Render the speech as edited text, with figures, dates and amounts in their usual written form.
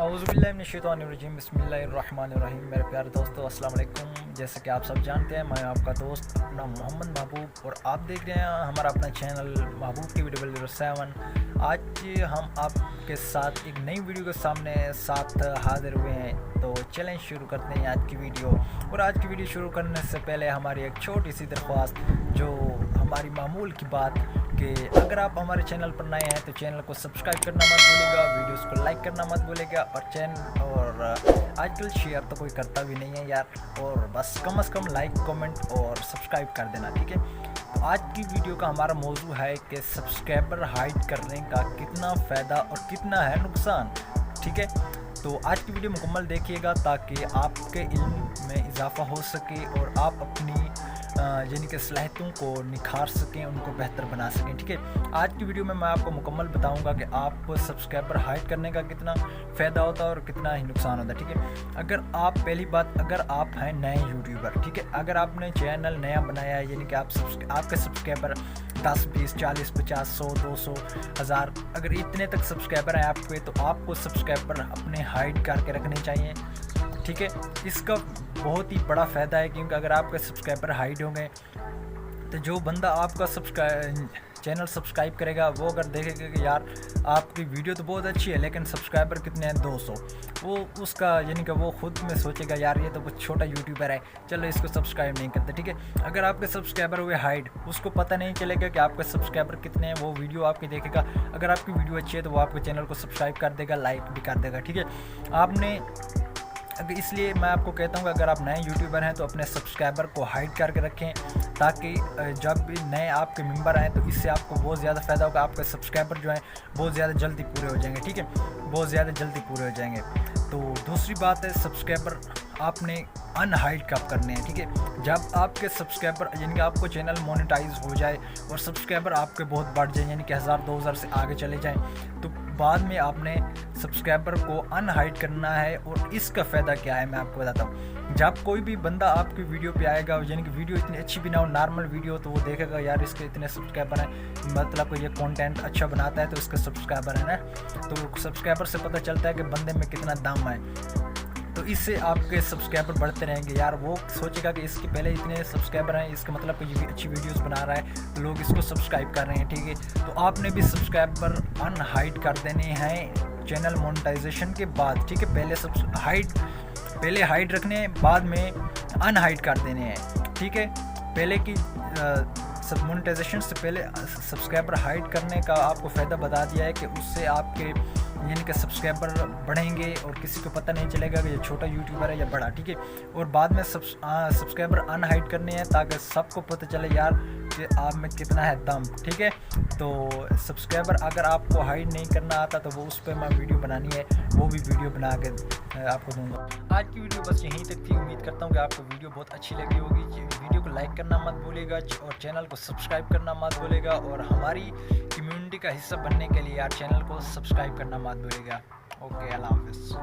औज़ुबिल्लाहिमिनश्शैतानिर्रजीम बिस्मिल्लाहिर्रहमानिर्रहीम। मेरे प्यारे दोस्तों अस्सलाम वालेकुम। जैसे कि आप सब जानते हैं, मैं आपका दोस्त अपना मोहम्मद महबूब और आप देख रहे हैं हमारा अपना चैनल महबूब टीवी 007। आज हम आपके साथ एक नई वीडियो के साथ हाजिर हुए हैं। तो चैलेंज शुरू करते हैं आज की वीडियो। और आज की वीडियो शुरू करने से पहले हमारी एक छोटी सी दरख्वास्त, जो हमारी मामूल की बात कि अगर आप हमारे चैनल पर नए हैं तो चैनल को सब्सक्राइब करना मत भूलिएगा, वीडियोस को लाइक करना मत भूलिएगा और आजकल शेयर तो कोई करता भी नहीं है यार, और बस कम से कम लाइक कमेंट और सब्सक्राइब कर देना, ठीक है। तो आज की वीडियो का हमारा मौजू है कि सब्सक्राइबर हाइड करने का कितना फ़ायदा और कितना है नुकसान, ठीक है। तो आज की वीडियो मुकम्मल देखिएगा ताकि आपके इल्म में इजाफ़ा हो सके और आप अपनी यानी कि सलाहियतों को निखार सकें, उनको बेहतर बना सकें, ठीक है। आज की वीडियो में मैं आपको मुकम्मल बताऊंगा कि आप सब्सक्राइबर हाइड करने का कितना फ़ायदा होता है और कितना ही नुकसान होता है, ठीक है। अगर आप पहली बात, अगर आप हैं नए यूट्यूबर, ठीक है, अगर आपने चैनल नया बनाया है, यानी कि आपके सब्सक्राइबर 10, 20, 40, 50, 100, 200, 1000, अगर इतने तक सब्सक्राइबर हैं आपके, तो आपको सब्सक्राइबर अपने हाइड करके रखने चाहिए, ठीक है। इसका बहुत ही बड़ा फ़ायदा है, क्योंकि अगर आपके सब्सक्राइबर हाइड होंगे तो जो बंदा आपका चैनल सब्सक्राइब करेगा, वो अगर देखेगा कि यार आपकी वीडियो तो बहुत अच्छी है लेकिन सब्सक्राइबर कितने हैं 200, वो उसका यानी कि वो खुद में सोचेगा यार ये तो कुछ छोटा यूट्यूबर है, चलो इसको सब्सक्राइब नहीं करते, ठीक है। अगर आपके सब्सक्राइबर हुए हाइड, उसको पता नहीं चलेगा कि आपके सब्सक्राइबर कितने हैं, वो वीडियो आपकी देखेगा। अगर आपकी वीडियो अच्छी है तो वो आपके चैनल को सब्सक्राइब कर देगा, लाइक भी कर देगा, ठीक है। आपने इसलिए मैं आपको कहता हूँ कि अगर आप नए यूट्यूबर हैं तो अपने सब्सक्राइबर को हाइड करके रखें, ताकि जब भी नए आपके मेंबर आएँ तो इससे आपको बहुत ज़्यादा फ़ायदा होगा। आपके सब्सक्राइबर जो हैं बहुत ज़्यादा जल्दी पूरे हो जाएंगे, ठीक है, बहुत ज़्यादा जल्दी पूरे हो जाएंगे। तो दूसरी बात है, सब्सक्राइबर आपने अनहाइड कब करने हैं, ठीक है। जब आपके सब्सक्राइबर यानी कि आपको चैनल मोनेटाइज हो जाए और सब्सक्राइबर आपके बहुत बढ़ जाए, यानी कि 1000, 2000 से आगे चले जाएं, तो बाद में आपने सब्सक्राइबर को अनहाइड करना है। और इसका फ़ायदा क्या है मैं आपको बताता हूँ। जब कोई भी बंदा आपकी वीडियो पे आएगा, यानी कि वीडियो इतनी अच्छी भी ना हो, नॉर्मल वीडियो, तो वो देखेगा यार इसके इतने सब्सक्राइबर हैं, मतलब ये कंटेंट अच्छा बनाता है तो इसके सब्सक्राइबर हैं ना, तो सब्सक्राइबर से पता चलता है कि बंदे में कितना दम है। तो इससे आपके सब्सक्राइबर बढ़ते रहेंगे यार, वो सोचेगा कि इसके पहले इतने सब्सक्राइबर हैं, इसका मतलब कि ये भी अच्छी वीडियोस बना रहा है तो लोग इसको सब्सक्राइब कर रहे हैं, ठीक है। तो आपने भी सब्सक्राइबर अनहाइड कर देने हैं चैनल मोनेटाइजेशन के बाद, ठीक है। पहले हाइड रखने, बाद में अनहाइड कर देने हैं, ठीक है। पहले की मोनेटाइजेशन से पहले सब्सक्राइबर हाइड करने का आपको फ़ायदा बता दिया है कि उससे आपके यानी कि सब्सक्राइबर बढ़ेंगे और किसी को पता नहीं चलेगा कि ये छोटा यूट्यूबर है या बड़ा, ठीक है। और बाद में सब्सक्राइबर अनहाइड करने हैं ताकि सबको पता चले यार कि आप में कितना है दम, ठीक है। तो सब्सक्राइबर अगर आपको हाइड नहीं करना आता तो वो उस पर मैं वीडियो बनानी है, वो भी वीडियो बना के आपको दूंगा। आज की वीडियो बस यहीं तक थी। उम्मीद करता हूँ कि आपको वीडियो बहुत अच्छी लगी होगी। वीडियो को लाइक करना मत भूलिएगा और चैनल को सब्सक्राइब करना मत भूलिएगा, और हमारी कम्युनिटी का हिस्सा बनने के लिए यार चैनल को सब्सक्राइब करना मत भूलिएगा। ओके, अल्लाह हाफिज़।